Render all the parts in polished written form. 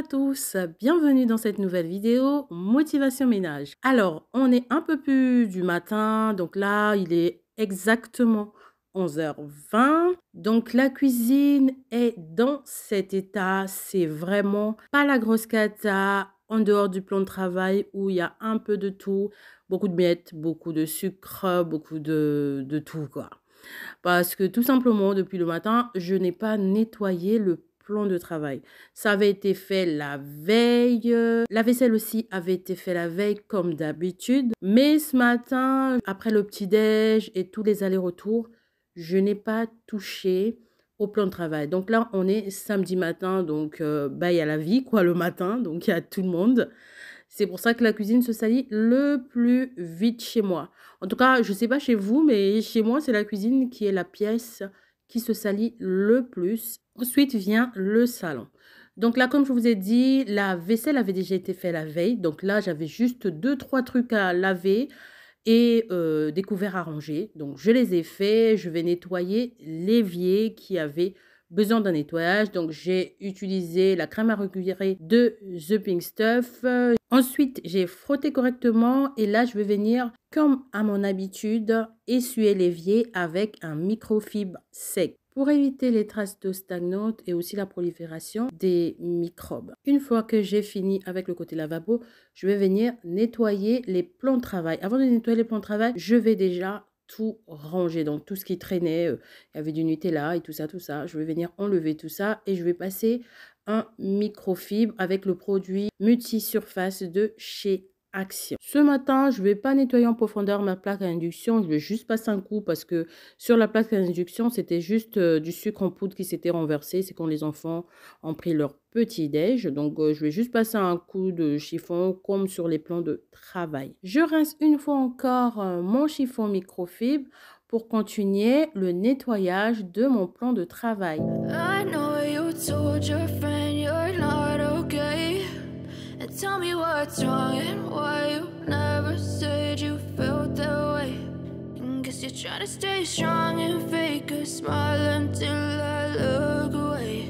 à tous, bienvenue dans cette nouvelle vidéo Motivation Ménage. Alors, on est un peu plus du matin, donc là, il est exactement 11h20. Donc, la cuisine est dans cet état, c'est vraiment pas la grosse cata, en dehors du plan de travail où il y a un peu de tout, beaucoup de miettes, beaucoup de sucre, beaucoup de tout, quoi. Parce que tout simplement, depuis le matin, je n'ai pas nettoyé le plan de travail. Ça avait été fait la veille. La vaisselle aussi avait été fait la veille comme d'habitude. Mais ce matin, après le petit-déj et tous les allers-retours, je n'ai pas touché au plan de travail. Donc là, on est samedi matin, donc il y a la vie, quoi, le matin, donc il y a tout le monde. C'est pour ça que la cuisine se salit le plus vite chez moi. En tout cas, je ne sais pas chez vous, mais chez moi, c'est la cuisine qui est la pièce qui se salit le plus. Ensuite vient le salon. Donc là, comme je vous ai dit, la vaisselle avait déjà été faite la veille. Donc là, j'avais juste 2-3 trucs à laver et des couverts à ranger. Donc, je les ai faits. Je vais nettoyer l'évier qui avait besoin d'un nettoyage. Donc, j'ai utilisé la crème à récupérer de The Pink Stuff. Ensuite, j'ai frotté correctement et là, je vais venir, comme à mon habitude, essuyer l'évier avec un microfibre sec pour éviter les traces d'eau stagnante et aussi la prolifération des microbes. Une fois que j'ai fini avec le côté lavabo, je vais venir nettoyer les plans de travail. Avant de nettoyer les plans de travail, je vais déjà tout ranger. Donc, tout ce qui traînait, il y avait du Nutella et tout ça, tout ça. Je vais venir enlever tout ça et je vais passer un microfibre avec le produit multi-surface de chez Action. Ce matin, je ne vais pas nettoyer en profondeur ma plaque à induction. Je vais juste passer un coup parce que sur la plaque à induction, c'était juste du sucre en poudre qui s'était renversé. C'est quand les enfants ont pris leur petit-déj. Donc, je vais juste passer un coup de chiffon comme sur les plans de travail. Je rince une fois encore mon chiffon microfibre pour continuer le nettoyage de mon plan de travail. I know you told your friend you're not okay. And tell me what's wrong and why you never said you felt that way. And guess you're trying to stay strong and fake a smile until I look away.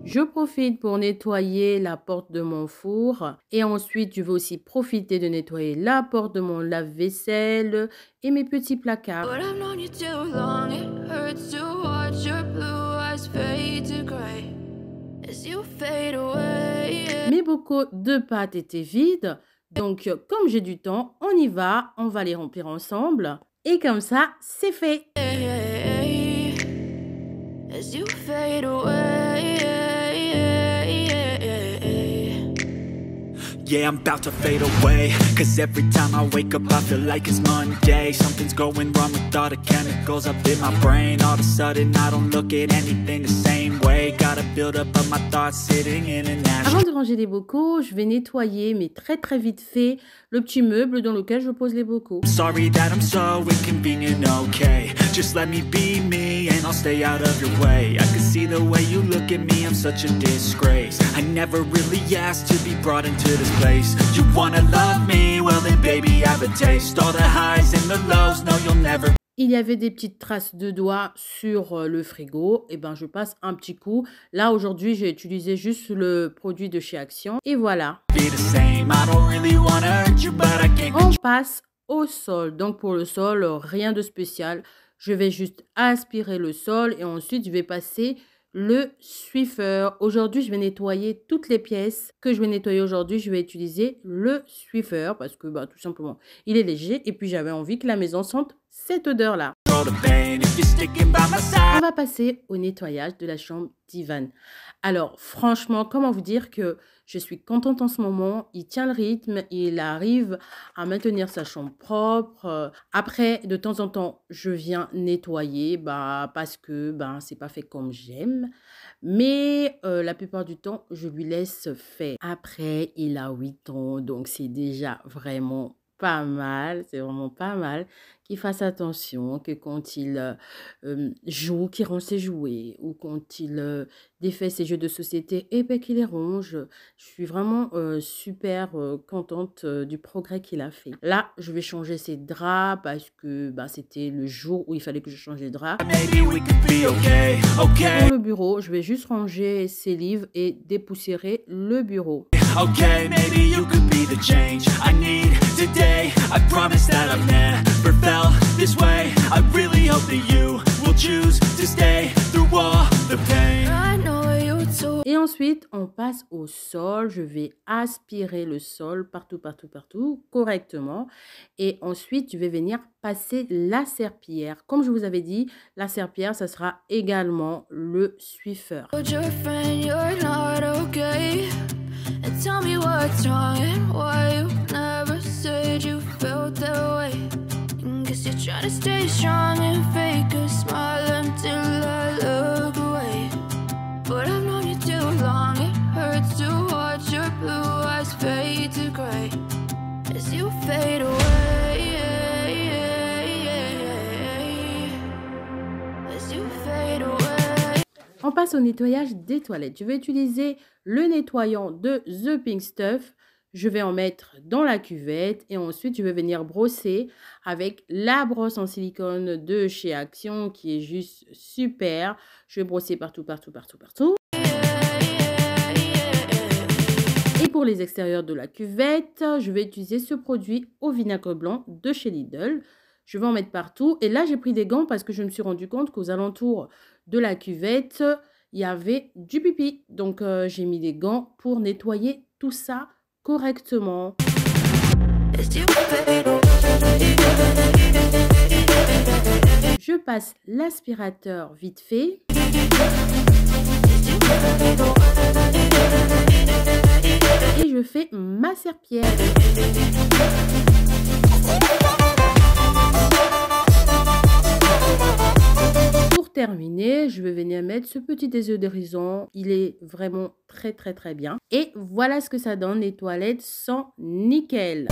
Je profite pour nettoyer la porte de mon four et ensuite je vais aussi profiter de nettoyer la porte de mon lave-vaisselle et mes petits placards. But I've known you too long, it hurts to watch your blue eyes fade to gray as you fade away. Mes bocaux de pâtes étaient vides, donc comme j'ai du temps, on y va, on va les remplir ensemble et comme ça, c'est fait. As you fade away. Yeah, I'm about to fade away, cause every time I wake up I feel like it's Monday. Something's going wrong with all the chemicals up in my brain. All of a sudden I don't look at anything the same way. Got a build up of my thoughts sitting in an ashtray. Avant de ranger les bocaux, je vais nettoyer, mais très vite fait, le petit meuble dans lequel je pose les bocaux. Sorry that I'm so inconvenient, okay. Just let me be me and I'll stay out of your way. I can see the way you look at me, I'm such a disgrace. I never really asked to be brought into this place. You wanna love me? Well then baby I have a taste. All the highs and the lows, no you'll never. Il y avait des petites traces de doigts sur le frigo. Et ben je passe un petit coup. Là aujourd'hui j'ai utilisé juste le produit de chez Action. Et voilà. On passe au sol. Donc pour le sol, rien de spécial. Je vais juste aspirer le sol et ensuite je vais passer le Swiffer. Aujourd'hui, je vais nettoyer toutes les pièces que je vais nettoyer aujourd'hui. Je vais utiliser le Swiffer parce que tout simplement, il est léger et puis j'avais envie que la maison sente cette odeur-là. On va passer au nettoyage de la chambre d'Ivan. Alors, franchement, comment vous dire que je suis contente en ce moment. Il tient le rythme, il arrive à maintenir sa chambre propre. Après, de temps en temps, je viens nettoyer parce que c'est pas fait comme j'aime. Mais la plupart du temps, je lui laisse faire. Après, il a 8 ans, donc c'est déjà vraiment pas mal. C'est vraiment pas mal qu'il fasse attention, que quand il joue, qu'il range ses jouets, ou quand il défait ses jeux de société, et ben qu'il les range. Je suis vraiment super contente du progrès qu'il a fait. Là, je vais changer ses draps parce que bah, c'était le jour où il fallait que je change les draps. Pour le bureau, je vais juste ranger ses livres et dépoussiérer le bureau. Okay, maybe you could be the change I need today. I promise that I've never felt this way. I really hope that you will choose to stay through all the pain. I know you too. Et ensuite, on passe au sol. Je vais aspirer le sol partout, partout, partout, correctement. Et ensuite, je vais venir passer la serpillière. Comme je vous avais dit, la serpillière, ça sera également le Swiffer. And tell me what's wrong and why you never said you felt that way. Guess you're trying to stay strong and fake a smile until I look away. But I've known you too long, it hurts to watch your blue eyes fade to gray as you fade away. As you fade away. On passe au nettoyage des toilettes. Je vais utiliser le nettoyant de The Pink Stuff. Je vais en mettre dans la cuvette et ensuite je vais venir brosser avec la brosse en silicone de chez Action qui est juste super. Je vais brosser partout, partout, partout, partout. Et pour les extérieurs de la cuvette, je vais utiliser ce produit au vinaigre blanc de chez Lidl. Je vais en mettre partout. Et là, j'ai pris des gants parce que je me suis rendu compte qu'aux alentours de la cuvette, il y avait du pipi. Donc, j'ai mis des gants pour nettoyer tout ça correctement. Je passe l'aspirateur vite fait. Et je fais ma serpillière. Pour terminer, je vais venir mettre ce petit désodorisant. Il est vraiment très très très bien. Et voilà ce que ça donne. Les toilettes sont nickel.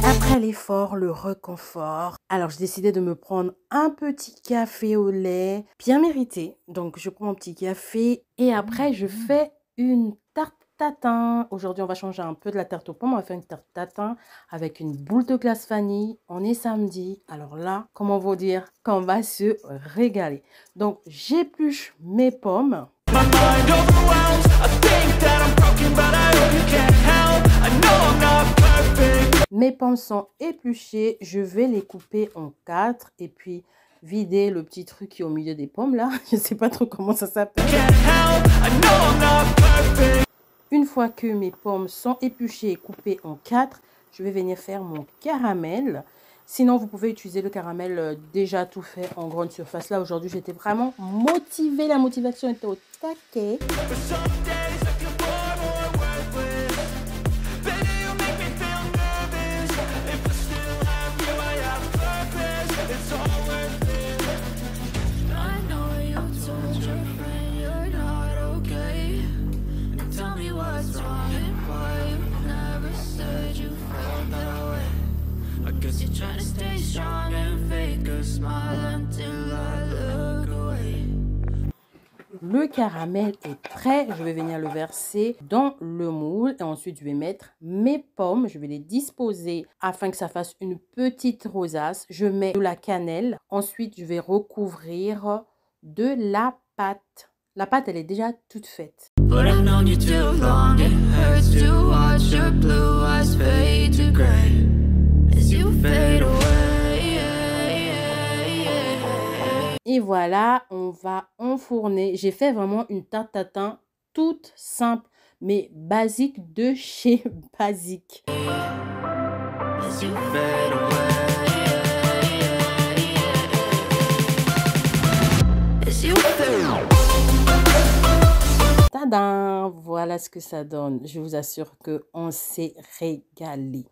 Après l'effort, le réconfort. Alors, j'ai décidé de me prendre un petit café au lait, bien mérité. Donc, je prends un petit café et après, je fais une tarte tatin. Aujourd'hui, on va changer un peu de la tarte aux pommes. On va faire une tarte tatin avec une boule de glace vanille. On est samedi. Alors là, comment vous dire qu'on va se régaler. Donc, j'épluche mes pommes. Mes pommes sont épluchées. Je vais les couper en 4 et puis vider le petit truc qui est au milieu des pommes là. Je ne sais pas trop comment ça s'appelle. Une fois que mes pommes sont épluchées et coupées en 4, je vais venir faire mon caramel. Sinon, vous pouvez utiliser le caramel déjà tout fait en grande surface. Là, aujourd'hui, j'étais vraiment motivée. La motivation était au taquet. Le caramel est prêt, je vais venir le verser dans le moule et ensuite je vais mettre mes pommes, je vais les disposer afin que ça fasse une petite rosace. Je mets de la cannelle, ensuite je vais recouvrir de la pâte. La pâte elle est déjà toute faite. Et voilà, on va enfourner. J'ai fait vraiment une tarte tatin toute simple, mais basique de chez Basique. Tadam! Voilà ce que ça donne. Je vous assure qu'on s'est régalé.